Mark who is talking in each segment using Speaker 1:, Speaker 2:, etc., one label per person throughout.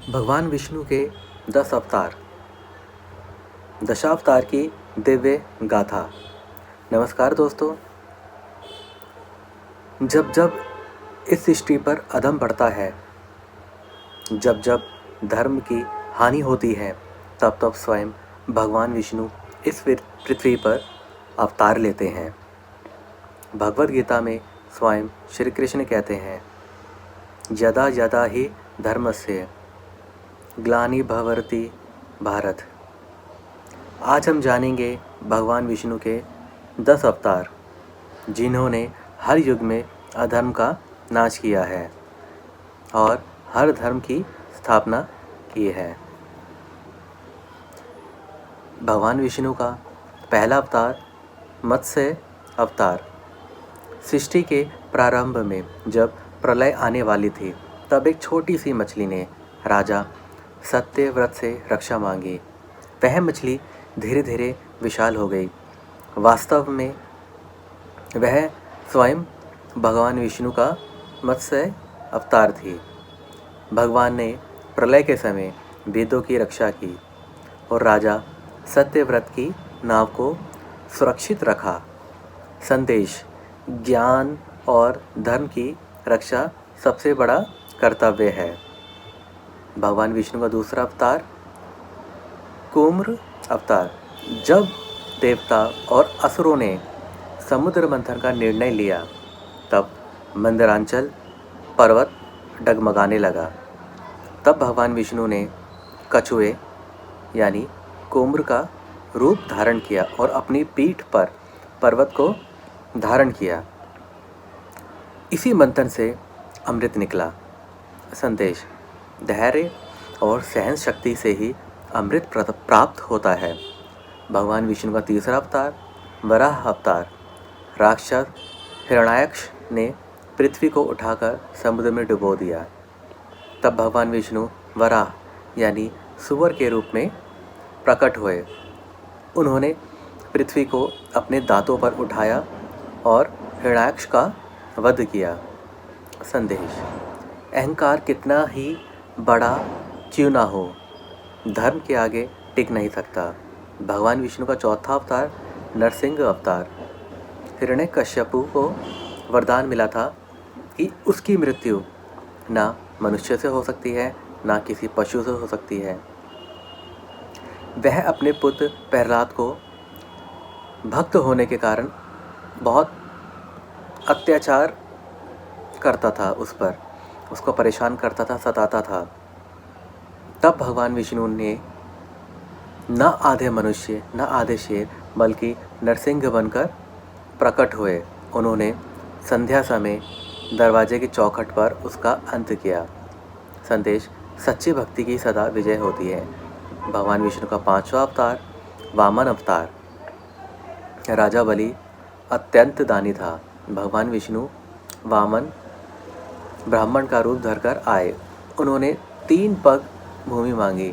Speaker 1: भगवान विष्णु के 10 अवतार, दशावतार की दिव्य गाथा। नमस्कार दोस्तों। जब जब इस सृष्टि पर अधम बढ़ता है, जब जब धर्म की हानि होती है, तब तब स्वयं भगवान विष्णु इस पृथ्वी पर अवतार लेते हैं। भगवद गीता में स्वयं श्री कृष्ण कहते हैं, यदा यदा ही धर्मस्य ग्लानिर्भवति भारत। आज हम जानेंगे भगवान विष्णु के 10 अवतार, जिन्होंने हर युग में अधर्म का नाश किया है और हर धर्म की स्थापना की है। भगवान विष्णु का पहला अवतार मत्स्य अवतार। सृष्टि के प्रारंभ में जब प्रलय आने वाली थी, तब एक छोटी सी मछली ने राजा सत्यव्रत से रक्षा मांगी। वह मछली धीरे धीरे विशाल हो गई। वास्तव में वह स्वयं भगवान विष्णु का मत्स्य अवतार थी। भगवान ने प्रलय के समय वेदों की रक्षा की और राजा सत्यव्रत की नाव को सुरक्षित रखा। संदेश: ज्ञान और धर्म की रक्षा सबसे बड़ा कर्तव्य है। भगवान विष्णु का दूसरा अवतार कूर्म अवतार। जब देवता और असुरों ने समुद्र मंथन का निर्णय लिया, तब मंदरांचल पर्वत डगमगाने लगा। तब भगवान विष्णु ने कछुए यानी कूर्म का रूप धारण किया और अपनी पीठ पर पर्वत को धारण किया। इसी मंथन से अमृत निकला। संदेश: धैर्य और सहन शक्ति से ही अमृत प्राप्त होता है। भगवान विष्णु का तीसरा अवतार वराह अवतार। राक्षस हिरण्याक्ष ने पृथ्वी को उठाकर समुद्र में डुबो दिया। तब भगवान विष्णु वराह यानी सुअर के रूप में प्रकट हुए। उन्होंने पृथ्वी को अपने दांतों पर उठाया और हिरण्याक्ष का वध किया। संदेश: अहंकार कितना ही बड़ा क्यों ना हो, धर्म के आगे टिक नहीं सकता। भगवान विष्णु का चौथा अवतार नरसिंह अवतार। हिरण्यकश्यपु को वरदान मिला था कि उसकी मृत्यु ना मनुष्य से हो सकती है, ना किसी पशु से हो सकती है। वह अपने पुत्र प्रहलाद को भक्त होने के कारण बहुत अत्याचार करता था, उस पर उसको परेशान करता था, सताता था। तब भगवान विष्णु ने न आधे मनुष्य न आधे शेर बल्कि नरसिंह बनकर प्रकट हुए। उन्होंने संध्या समय दरवाजे की चौखट पर उसका अंत किया। संदेश: सच्ची भक्ति की सदा विजय होती है। भगवान विष्णु का पांचवा अवतार वामन अवतार। राजा बलि अत्यंत दानी था। भगवान विष्णु वामन ब्राह्मण का रूप धरकर आए। उन्होंने 3 पग भूमि मांगी।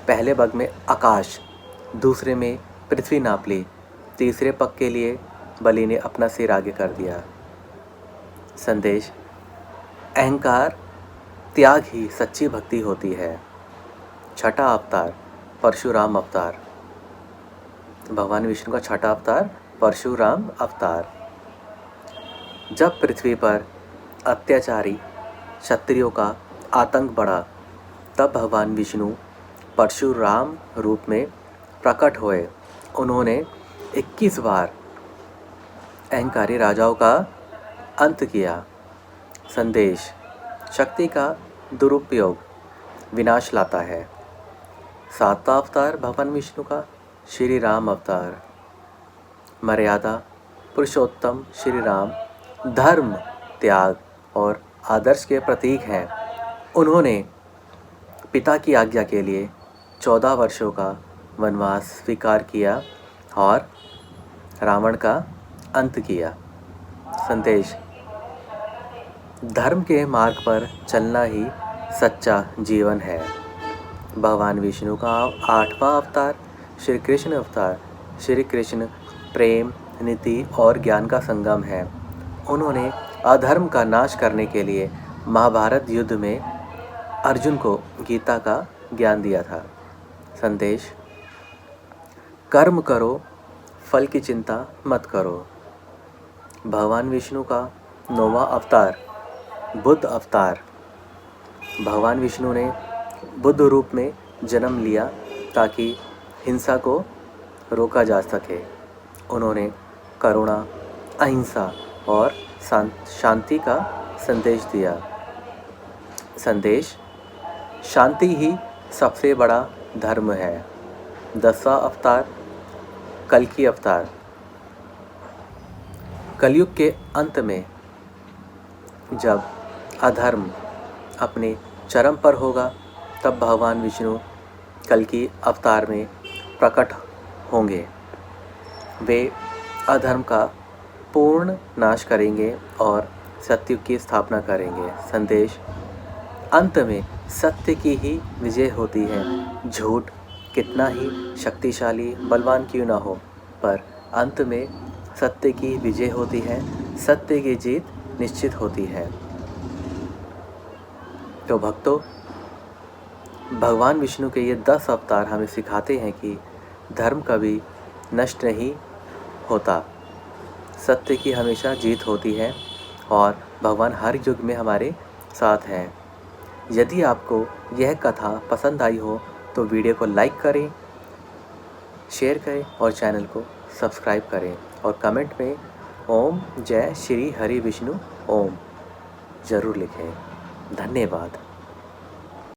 Speaker 1: पहले पग में आकाश, दूसरे में पृथ्वी नाप ली, तीसरे पग के लिए बलि ने अपना सिर आगे कर दिया। संदेश: अहंकार त्याग ही सच्ची भक्ति होती है। छठा अवतार परशुराम अवतार। भगवान विष्णु का छठा अवतार परशुराम अवतार। जब पृथ्वी पर अत्याचारी क्षत्रियों का आतंक बढ़ा, तब भगवान विष्णु परशुराम रूप में प्रकट हुए। उन्होंने 21 बार अहंकारी राजाओं का अंत किया। संदेश: शक्ति का दुरुपयोग विनाश लाता है। सातवां अवतार भगवान विष्णु का श्री राम अवतार। मर्यादा पुरुषोत्तम श्री राम धर्म, त्याग और आदर्श के प्रतीक हैं। उन्होंने पिता की आज्ञा के लिए 14 वर्षों का वनवास स्वीकार किया और रावण का अंत किया। संदेश: धर्म के मार्ग पर चलना ही सच्चा जीवन है। भगवान विष्णु का 8वां अवतार श्री कृष्ण अवतार। श्री कृष्ण प्रेम, नीति और ज्ञान का संगम है। उन्होंने अधर्म का नाश करने के लिए महाभारत युद्ध में अर्जुन को गीता का ज्ञान दिया था। संदेश: कर्म करो, फल की चिंता मत करो। भगवान विष्णु का 9वां अवतार बुद्ध अवतार। भगवान विष्णु ने बुद्ध रूप में जन्म लिया ताकि हिंसा को रोका जा सके। उन्होंने करुणा, अहिंसा और शांति का संदेश दिया। संदेश: शांति ही सबसे बड़ा धर्म है। 10वां अवतार कल्कि अवतार। कलयुग के अंत में जब अधर्म अपने चरम पर होगा, तब भगवान विष्णु कल्कि अवतार में प्रकट होंगे। वे अधर्म का पूर्ण नाश करेंगे और सत्युग की स्थापना करेंगे। संदेश: अंत में सत्य की ही विजय होती है। झूठ कितना ही शक्तिशाली, बलवान क्यों ना हो, पर अंत में सत्य की विजय होती है। सत्य की जीत निश्चित होती है। तो भक्तों, भगवान विष्णु के ये 10 अवतार हमें सिखाते हैं कि धर्म कभी नष्ट नहीं होता, सत्य की हमेशा जीत होती है और भगवान हर युग में हमारे साथ हैं। यदि आपको यह कथा पसंद आई हो तो वीडियो को लाइक करें, शेयर करें और चैनल को सब्सक्राइब करें और कमेंट में ओम जय श्री हरि विष्णु ओम ज़रूर लिखें। धन्यवाद।